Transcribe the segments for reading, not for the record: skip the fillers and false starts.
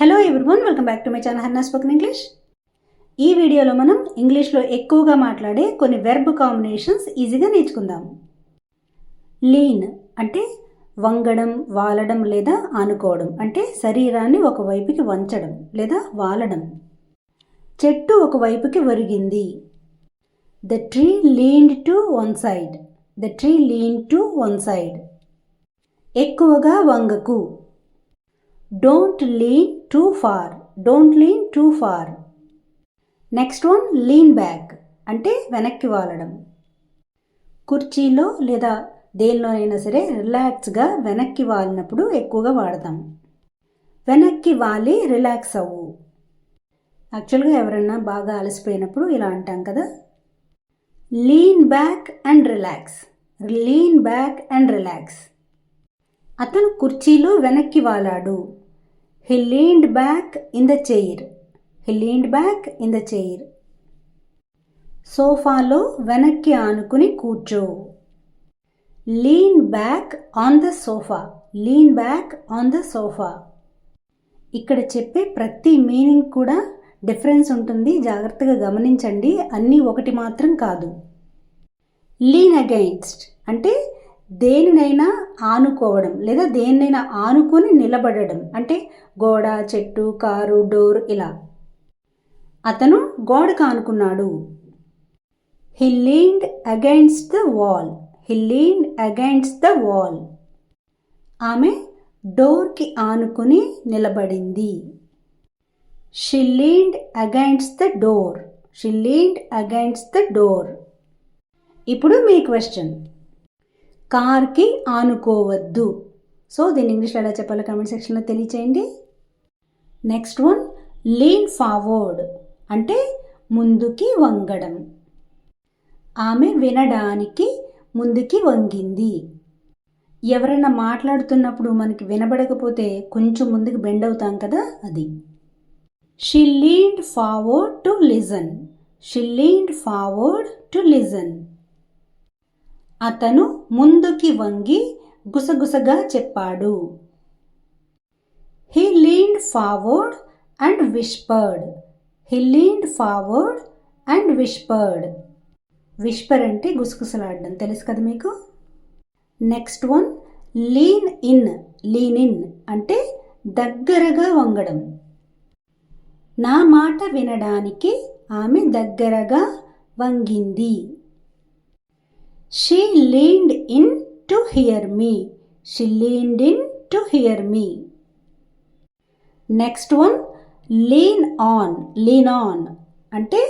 Hello everyone, welcome back to my channel Hannah spoken English. ఈ వీడియోలో మనం ఇంగ్లీష్లో ఎక్కువగా మాట్లాడే కొన్ని వెర్బ్ కాంబినేషన్స్ ఈజీగా నేర్చుకుందాం. లీన్ అంటే వంగడం, వాలడం లేదా ఆనుకోవడం, అంటే శరీరాన్ని ఒకవైపుకి వంచడం లేదా వాలడం. చెట్టు ఒకవైపుకి ఒరిగింది. The tree leaned to one side. The tree leaned to one side. ఎక్కువగా వంగకు. Don't lean too far. Don't lean too far. Next one lean back అంటే వెనక్కి వాలడం. కుర్చీలో లేదా దేనిలోనైనా సరే రిలాక్స్గా వెనక్కి వాలినప్పుడు ఎక్కువగా వాడతాం. వెనక్కి వాలి రిలాక్స్ అవ్వు. యాక్చువల్గా ఎవరన్నా బాగా అలసిపోయినప్పుడు ఇలా అంటాం కదా, lean back and relax. Lean back and relax. అతను కుర్చీలో వెనక్కి వాలాడు. He leaned back in the chair. He leaned back in the chair. సోఫాలో వెనక్కి ఆనుకుని కూర్చో. Lean back on the sofa. Lean back on the sofa. ఇక్కడ చెప్పే ప్రతి మీనింగ్ కూడా డిఫరెన్స్ ఉంటుంది, జాగ్రత్తగా గమనించండి. అన్నీ ఒకటి మాత్రం కాదు. లీన్ అగైన్స్ట్ అంటే దేనినైనా ఆనుకోవడం లేదా దేన్నైనా ఆనుకొని నిలబడడం, అంటే గోడ, చెట్టు, కారు, డోర్ ఇలా. అతను గోడకు ఆనుకున్నాడు. He leaned against the wall. He leaned against the wall. ఆమె డోర్కి ఆనుకుని నిలబడింది. She leaned against the door. She leaned against the door. ఇప్పుడు మీ క్వశ్చన్, కార్కి ఆనుకోవద్దు. సో దీన్ని ఇంగ్లీష్లో ఎలా చెప్పాలో కామెంట్ సెక్షన్లో తెలియచేయండి. నెక్స్ట్ వన్ లీన్ ఫార్వర్డ్ అంటే ముందుకి వంగడం. ఆమె వినడానికి ముందుకి వంగింది. ఎవరైనా మాట్లాడుతున్నప్పుడు మనకి వినబడకపోతే కొంచెం ముందుకు బెండ్ అవుతాం కదా, అది. She leaned forward to listen. She leaned forward to listen. అతను ముందుకి వంగి గుసగుసగా చెప్పాడు. He leaned forward and whispered. He leaned forward and whispered. Whisper అంటే గుసగుసలాడడం, తెలుసు కదా మీకు. Next one lean in. Lean in అంటే దగ్గరగా వంగడం. నా మాట వినడానికి ఆమె దగ్గరగా వంగింది. She leaned in to hear me. She leaned in to hear me. Next one lean on. Lean on అంటే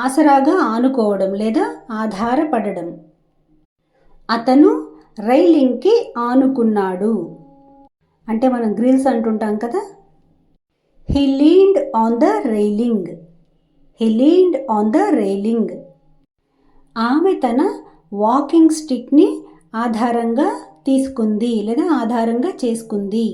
ఆసరాగా ఆనుకోవడం లేదా ఆధారపడడం. అతను రైలింగ్కి ఆనుకున్నాడు. అంటే మనం గ్రిల్స్ అంటుంటాం కదా. He leaned on the railing. He leaned on the railing. ఆమె తన వాకింగ్ స్టిక్ని ఆధారంగా తీసుకుంది లేదా ఆధారంగా చేసుకుంది.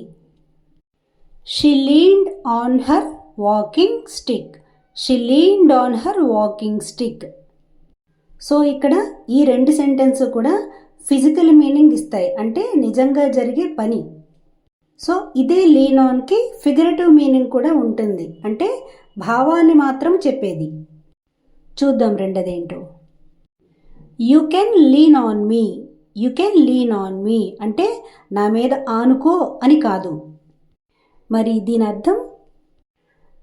She leaned on her walking stick. She leaned on her walking stick. So ఇక్కడ ఈ రెండు సెంటెన్స్ కూడా ఫిజికల్ మీనింగ్ ఇస్తాయి, అంటే నిజంగా జరిగే పని. సో ఇదే లీన్ ఆన్కి ఫిగరేటివ్ మీనింగ్ కూడా ఉంటుంది, అంటే భావాన్ని మాత్రం చెప్పేది. చూద్దాం రెండదేంటో. You can lean on me. You can lean on me అంటే నా మీద ఆనుకో అని కాదు. మరి దీని అర్థం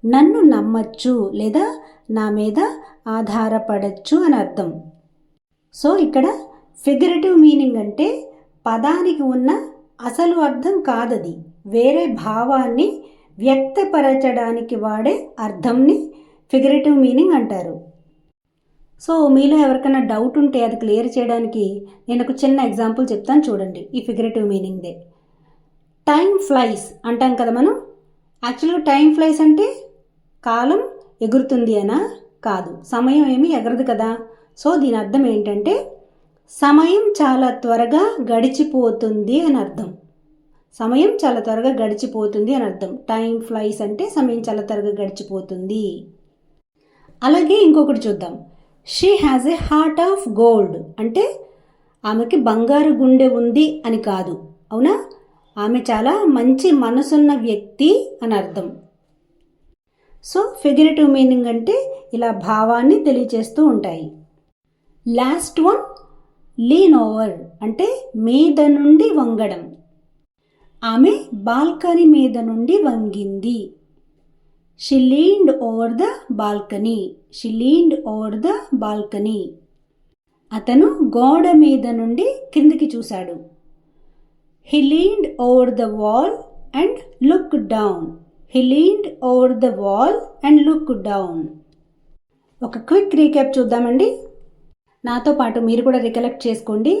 నన్ను నమ్మచ్చు లేదా నా మీద ఆధారపడచ్చు అని అర్థం. సో ఇక్కడ ఫిగరేటివ్ మీనింగ్ అంటే పదానికి ఉన్న అసలు అర్థం కాదది, వేరే భావాన్ని వ్యక్తపరచడానికి వాడే అర్థంని ఫిగరేటివ్ మీనింగ్ అంటారు. సో మీలో ఎవరికైనా డౌట్ ఉంటే అది క్లియర్ చేయడానికి నేను ఒక చిన్న ఎగ్జాంపుల్ చెప్తాను, చూడండి. ఈ ఫిగరేటివ్ మీనింగ్దే. టైం ఫ్లైస్ అంటాం కదా మనం. యాక్చువల్గా టైం ఫ్లైస్ అంటే కాలం ఎగురుతుంది అనా? కాదు, సమయం ఏమీ ఎగరదు కదా. సో దీని అర్థం ఏంటంటే సమయం చాలా త్వరగా గడిచిపోతుంది అని అర్థం. సమయం చాలా త్వరగా గడిచిపోతుంది అని అర్థం. టైం ఫ్లైస్ అంటే సమయం చాలా త్వరగా గడిచిపోతుంది. అలాగే ఇంకొకటి చూద్దాం. She has a heart of gold అంటే ఆమెకి బంగారు గుండె ఉంది అని కాదు, అవునా? ఆమె చాలా మంచి మనసున్న వ్యక్తి అని అర్థం. సో ఫిగరేటివ్ మీనింగ్ అంటే ఇలా భావాన్ని తెలియచేస్తూ ఉంటాయి. లాస్ట్ వన్ లీన్ ఓవర్ అంటే మీద నుండి వంగడం. ఆమె బాల్కనీ మీద నుండి వంగింది. She leaned over the balcony. She leaned over the balcony. అతను గోడ మీద నుండి కిందికి చూశాడు. He leaned over the wall and look down. He leaned over the wall and look down. ఒక క్విక్ రీక్యాప్ చూద్దామండి. నాతో పాటు మీరు కూడా రికలెక్ట్ చేసుకోండి.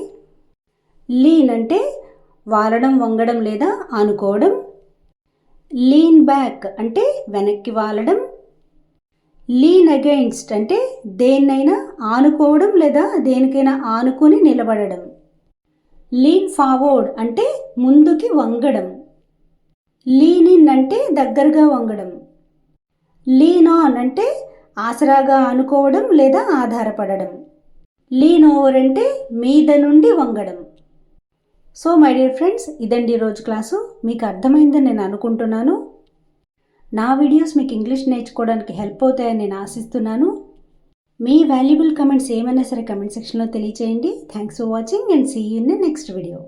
లీన్ అంటే వాలడం, వంగడం లేదా ఆనుకోవడం. లీన్ బ్యాక్ అంటే వెనక్కి వాలడం. లీన్ అగెయిన్స్ట్ అంటే దేన్నైనా ఆనుకోవడం లేదా దేనికైనా ఆనుకుని నిలబడడం. లీన్ ఫార్వర్డ్ అంటే ముందుకి వంగడం. లీన్ ఇన్ అంటే దగ్గరగా వంగడం. లీన్ ఆన్ అంటే ఆసరాగా ఆనుకోవడం లేదా ఆధారపడడం. లీన్ ఓవర్ అంటే మీద నుండి వంగడం. సో మై డియర్ ఫ్రెండ్స్, ఇదండి ఈరోజు క్లాసు. మీకు అర్థమైందని నేను అనుకుంటున్నాను. నా వీడియోస్ మీకు ఇంగ్లీష్ నేర్చుకోవడానికి హెల్ప్ అవుతాయని నేను ఆశిస్తున్నాను. మీ వాల్యుబుల్ కమెంట్స్ ఏమైనా సరే కమెంట్ సెక్షన్లో తెలియచేయండి. Thanks for watching and see you in the next video.